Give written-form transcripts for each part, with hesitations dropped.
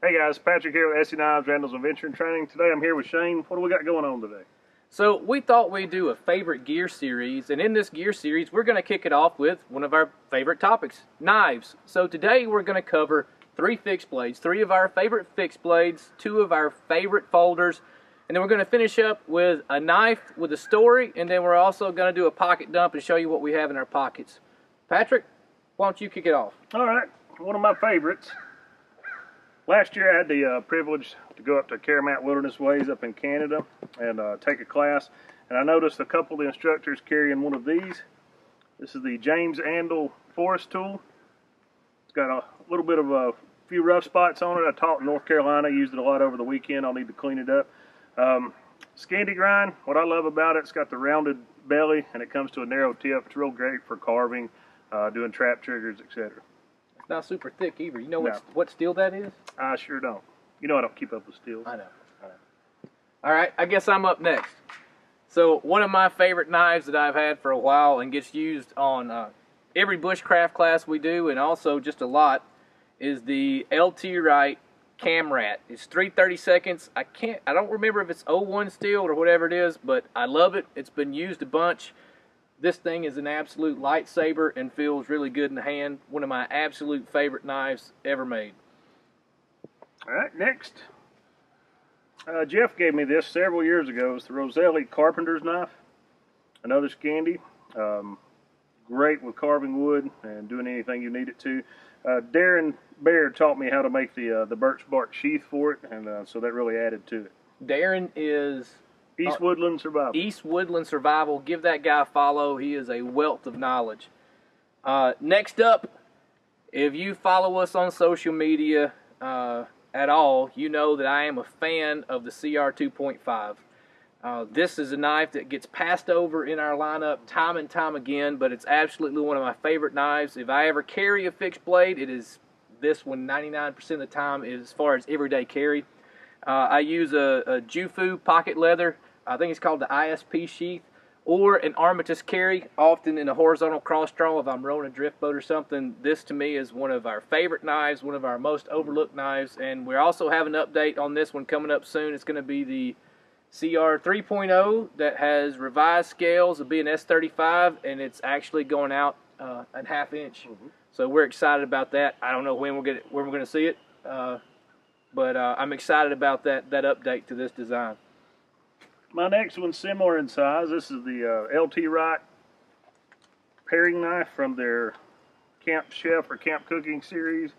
Hey guys, Patrick here with ESEE Knives, Randall's Adventure and Training. Today I'm here with Shane. What do we got going on today? So we thought we'd do a favorite gear series, and in this gear series we're going to kick it off with one of our favorite topics, knives. So today we're going to cover 3 fixed blades, 3 of our favorite fixed blades, 2 of our favorite folders, and then we're going to finish up with a knife with a story, and then we're also going to do a pocket dump and show you what we have in our pockets. Patrick, why don't you kick it off? Alright, one of my favorites. Last year I had the privilege to go up to Karamat Wilderness Ways up in Canada and take a class, and I noticed a couple of the instructors carrying one of these. This is the James Andal Forest Tool. It's got a little bit of a few rough spots on it. I taught in North Carolina, used it a lot over the weekend. I'll need to clean it up. Scandi grind, what I love about it, it's got the rounded belly and it comes to a narrow tip. It's real great for carving, doing trap triggers, etc. Not super thick either. You know what steel that is? I sure don't. You know I don't keep up with steels. I know. Alright, I guess I'm up next. So one of my favorite knives that I've had for a while and gets used on every bushcraft class we do, and also just a lot, is the LT Wright Camrat. It's 3/32. I don't remember if it's 01 steel or whatever it is, but I love it. It's been used a bunch. This thing is an absolute lightsaber and feels really good in the hand. One of my absolute favorite knives ever made. Alright, next. Jeff gave me this several years ago. It's the Roselli Carpenter's knife. Another Scandi. Great with carving wood and doing anything you need it to. Darren Baird taught me how to make the birch bark sheath for it, and so that really added to it. Darren is East Woodland Survival. East Woodland Survival. Give that guy a follow. He is a wealth of knowledge. Next up, if you follow us on social media at all, you know that I am a fan of the CR 2.5. This is a knife that gets passed over in our lineup time and time again, but it's absolutely one of my favorite knives. If I ever carry a fixed blade, it is this one 99% of the time as far as everyday carry. I use a Jufu pocket leather. I think it's called the ISP sheath, or an Armitage carry, often in a horizontal cross draw if I'm rowing a drift boat or something. This to me is one of our favorite knives, one of our most overlooked knives, and we also have an update on this one coming up soon. It's going to be the CR 3.0 that has revised scales of being S35, and it's actually going out a ½ inch. So we're excited about that. I don't know when we're going to see it, but I'm excited about that update to this design. My next one's similar in size. This is the LT Wright paring knife from their Camp Chef or Camp Cooking series.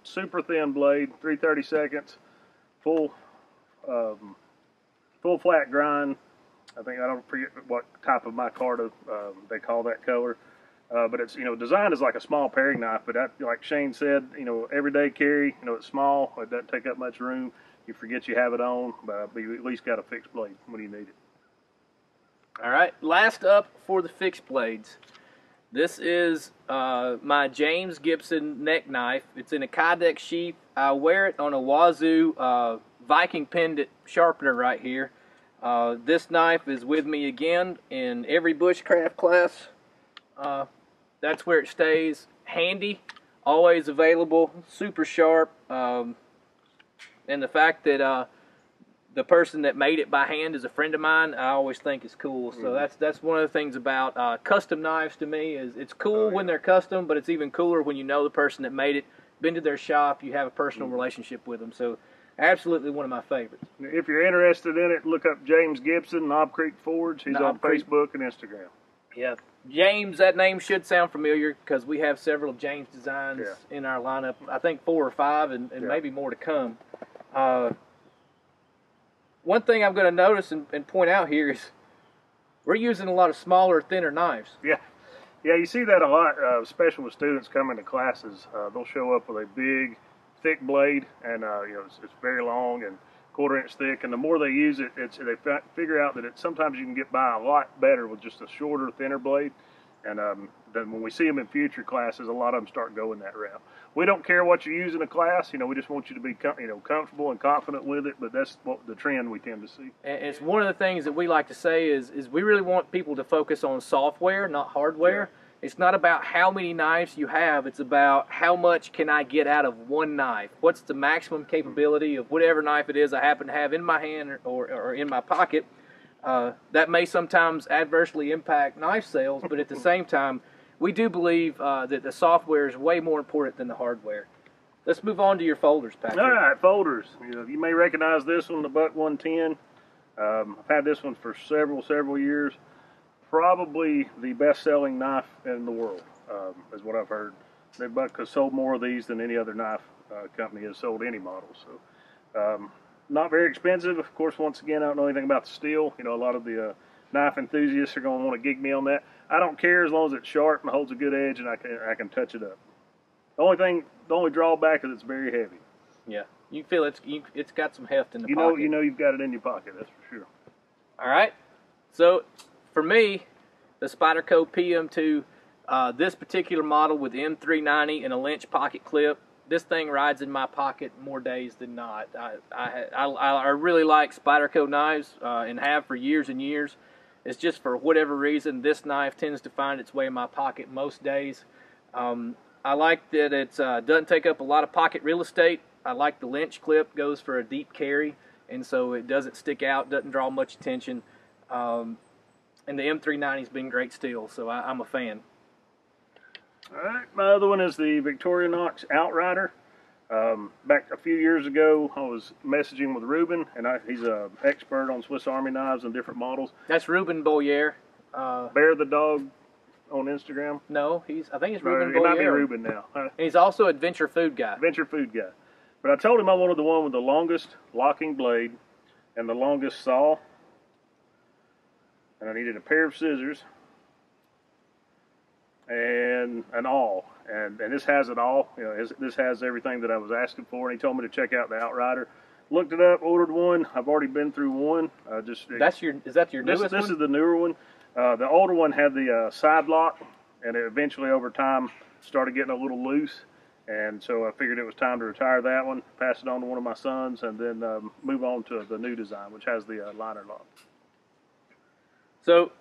Super thin blade, 3/32, full flat grind. I don't forget what type of micarta they call that color. But it's designed as like a small paring knife. But like Shane said, everyday carry. It's small. It doesn't take up much room. You forget you have it on, but you at least got a fixed blade when you need it. Alright, last up for the fixed blades. This is my James Gibson neck knife. It's in a Kydex sheath. I wear it on a Wazoo Viking pendant sharpener right here. This knife is with me again in every bushcraft class. That's where it stays. Handy, always available, super sharp. And the fact that the person that made it by hand is a friend of mine, I always think is cool. So that's one of the things about custom knives to me, is it's cool when they're custom, but it's even cooler when you know the person that made it, been to their shop, you have a personal relationship with them. So absolutely one of my favorites. If you're interested in it, look up James Gibson, Knob Creek Forge. He's on Facebook and Instagram. Yeah, James, that name should sound familiar because we have several James designs in our lineup. I think 4 or 5 and maybe more to come. One thing I'm going to notice and point out here is we're using a lot of smaller, thinner knives. Yeah, you see that a lot, especially with students coming to classes. They'll show up with a big, thick blade, and it's very long and 1/4 inch thick. And the more they use it, they figure out that sometimes you can get by a lot better with just a shorter, thinner blade. And then when we see them in future classes, a lot of them start going that route. We don't care what you use in a class. We just want you to be comfortable and confident with it. But that's the trend we tend to see. And it's one of the things that we like to say is we really want people to focus on software, not hardware. It's not about how many knives you have. It's about how much can I get out of one knife. What's the maximum capability of whatever knife it is I happen to have in my hand or in my pocket. That may sometimes adversely impact knife sales, but at the same time, we do believe that the software is way more important than the hardware. Let's move on to your folders, Patrick. All right, folders. You may recognize this one, the Buck 110. I've had this one for several years. Probably the best-selling knife in the world, is what I've heard. Buck has sold more of these than any other knife company has sold any model. So, not very expensive. Of course, once again, I don't know anything about the steel. A lot of the knife enthusiasts are going to want to gig me on that. I don't care as long as it's sharp and holds a good edge, and I can touch it up. The only drawback is it's very heavy. Yeah, you feel it's got some heft in the pocket. You know you've got it in your pocket. That's for sure. All right, so. For me, the Spyderco PM2, this particular model with the M390 and a Lynch pocket clip, this thing rides in my pocket more days than not. I really like Spyderco knives and have for years and years. It's just for whatever reason, this knife tends to find its way in my pocket most days. I like that it doesn't take up a lot of pocket real estate. I like the Lynch clip, goes for a deep carry, and so it doesn't stick out, doesn't draw much attention. And the M390's been great steel, so I'm a fan. All right, my other one is the Knox Outrider. Back a few years ago, I was messaging with Ruben, and he's an expert on Swiss Army knives and different models. That's Ruben Boyer. Bear the Dog on Instagram. No, I think it's Ruben Boyer. It might be Ruben now. And he's also Adventure Food Guy. Adventure Food Guy. But I told him I wanted the one with the longest locking blade and the longest saw. And I needed a pair of scissors and an awl, and this has it all. This has everything that I was asking for. And he told me to check out the Outrider. Looked it up, ordered one. I've already been through one. Is that your newest one? This is the newer one. The older one had the side lock, and it eventually over time started getting a little loose. And so I figured it was time to retire that one, pass it on to one of my sons, and then move on to the new design, which has the liner lock. So,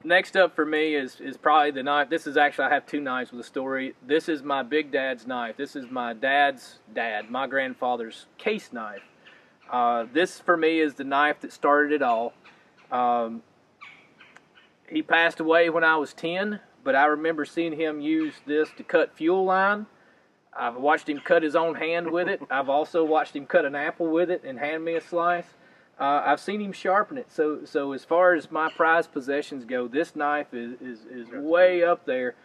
next up for me is probably the knife. This is actually, I have two knives with a story. This is my big dad's knife. This is my dad's dad, my grandfather's case knife. This for me is the knife that started it all. He passed away when I was 10, but I remember seeing him use this to cut fuel line. I've watched him cut his own hand with it. I've also watched him cut an apple with it and hand me a slice. I've seen him sharpen it. So as far as my prized possessions go, this knife is way up there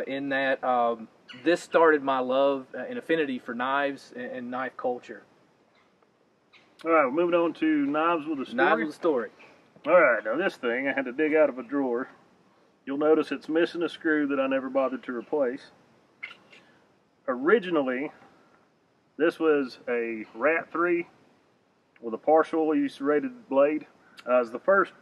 in that this started my love and affinity for knives and knife culture. All right, we're moving on to knives with a story. Knives with a story. All right, now this thing I had to dig out of a drawer. You'll notice it's missing a screw that I never bothered to replace. Originally, this was a Rat 3 with a partially serrated blade. It was the first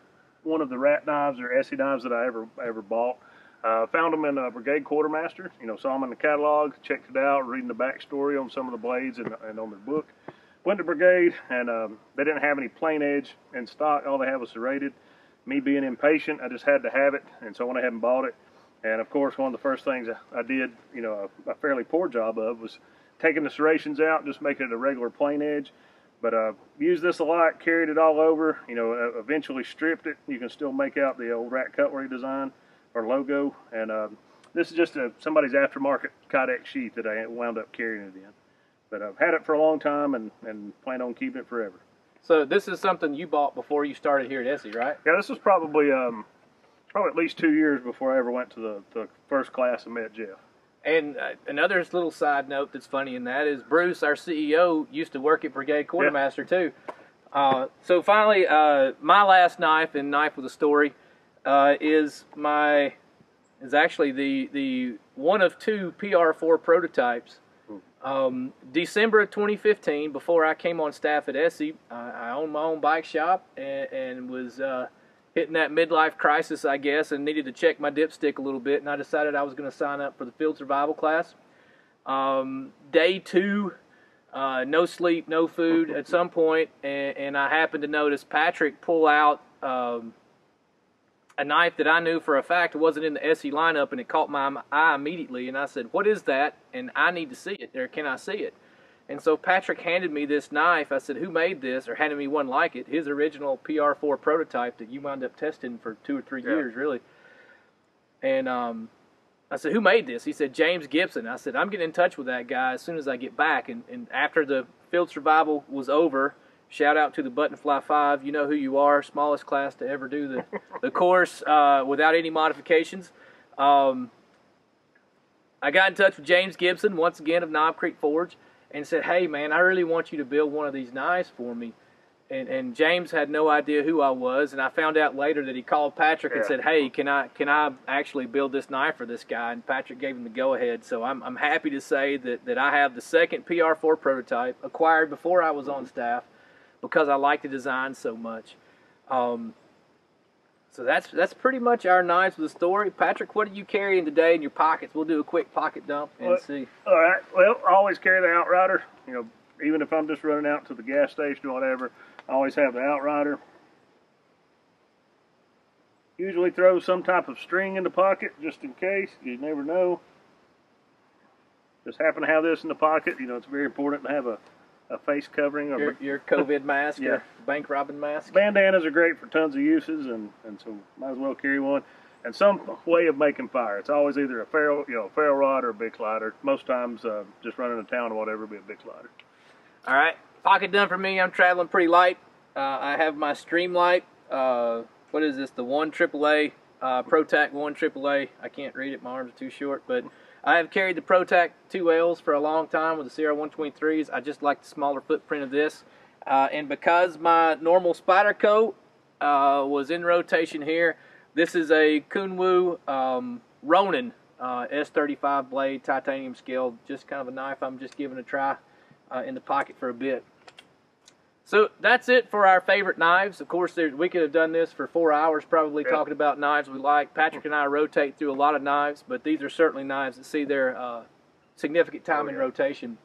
one of the Rat knives or ESEE knives that I ever bought. Found them in a Brigade Quartermaster. Saw them in the catalog, checked it out, reading the backstory on some of the blades and on their book. Went to Brigade, and they didn't have any plain edge in stock. All they had was serrated. Me being impatient, I just had to have it, and so I went ahead and bought it. And of course, one of the first things I did, a fairly poor job of, was taking the serrations out and just making it a regular plain edge. But used this a lot, carried it all over, eventually stripped it. You can still make out the old Rat Cutlery design or logo. And this is just somebody's aftermarket Kydex sheath that I wound up carrying it in. But I've had it for a long time and plan on keeping it forever. So this is something you bought before you started here at ESEE, right? Yeah, this was probably at least 2 years before I ever went to the first class and met Jeff. And another little side note that's funny in that is Bruce, our CEO, used to work at Brigade Quartermaster too. So finally, my last knife and knife with a story is actually the one of two PR4 prototypes. December of 2015, before I came on staff at ESEE, I owned my own bike shop and was hitting that midlife crisis, I guess, and needed to check my dipstick a little bit, and I decided I was going to sign up for the field survival class. Day 2, no sleep, no food at some point, and I happened to notice Patrick pull out a knife that I knew for a fact wasn't in the ESEE lineup, and it caught my eye immediately. And I said, "What is that?" And I need to see it. Or can I see it? And so Patrick handed me this knife. I said, "Who made this?" Or handed me one like it. His original PR4 Prototype that you wound up testing for 2 or 3 years, really. And I said, "Who made this?" He said, "James Gibson." I said, "I'm getting in touch with that guy as soon as I get back." And after the field survival was over, shout out to the Buttonfly 5. You know who you are. Smallest class to ever do the course without any modifications. I got in touch with James Gibson, once again of Knob Creek Forge, and said, "Hey, man, I really want you to build one of these knives for me." And James had no idea who I was, and I found out later that he called Patrick and said, "Hey, can I actually build this knife for this guy?" And Patrick gave him the go-ahead. So I'm happy to say that I have the second PR4 Prototype, acquired before I was on staff, because I like the design so much. So that's pretty much our knives with the story. Patrick, what are you carrying today in your pockets? We'll do a quick pocket dump and see. All right. Well, I always carry the Outrider. You know, even if I'm just running out to the gas station or whatever, I always have the Outrider. Usually throw some type of string in the pocket just in case. You never know. Just happen to have this in the pocket. You know, it's very important to have a face covering. Or your COVID mask, or bank robbing mask. Bandanas are great for tons of uses, and so might as well carry one. And some way of making fire. It's always either a ferro rod or a big lighter. Most times, just running to town or whatever, be a big lighter. All right, pocket done for me. I'm traveling pretty light. I have my Streamlight. What is this? The 1 AAA ProTac 1 AAA. I can't read it. My arms are too short, but I have carried the ProTac 2Ls for a long time with the CR123s. I just like the smaller footprint of this. And because my normal Spyderco was in rotation here, this is a Kunwu Ronin S35 blade, titanium scale. Just kind of a knife I'm just giving a try in the pocket for a bit. So that's it for our favorite knives. Of course, we could have done this for 4 hours probably talking about knives we like. Patrick and I rotate through a lot of knives, but these are certainly knives that see their significant time in rotation.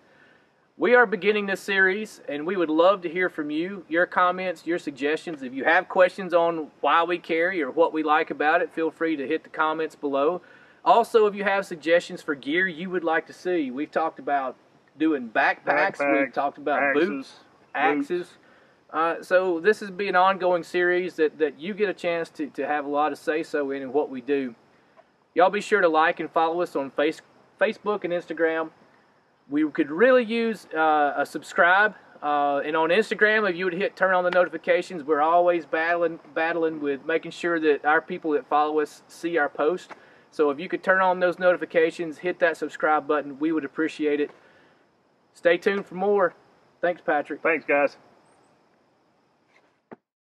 We are beginning this series, and we would love to hear from you, your comments, your suggestions. If you have questions on why we carry or what we like about it, feel free to hit the comments below. Also, if you have suggestions for gear you would like to see, we've talked about doing backpacks, we've talked about boots, axes. So this is be an ongoing series that you get a chance to have a lot of say-so in what we do. Y'all be sure to like and follow us on Facebook and Instagram. We could really use a subscribe. And on Instagram, if you would hit turn on the notifications, we're always battling with making sure that our people that follow us see our post. So if you could turn on those notifications, hit that subscribe button, we would appreciate it. Stay tuned for more. Thanks, Patrick. Thanks, guys.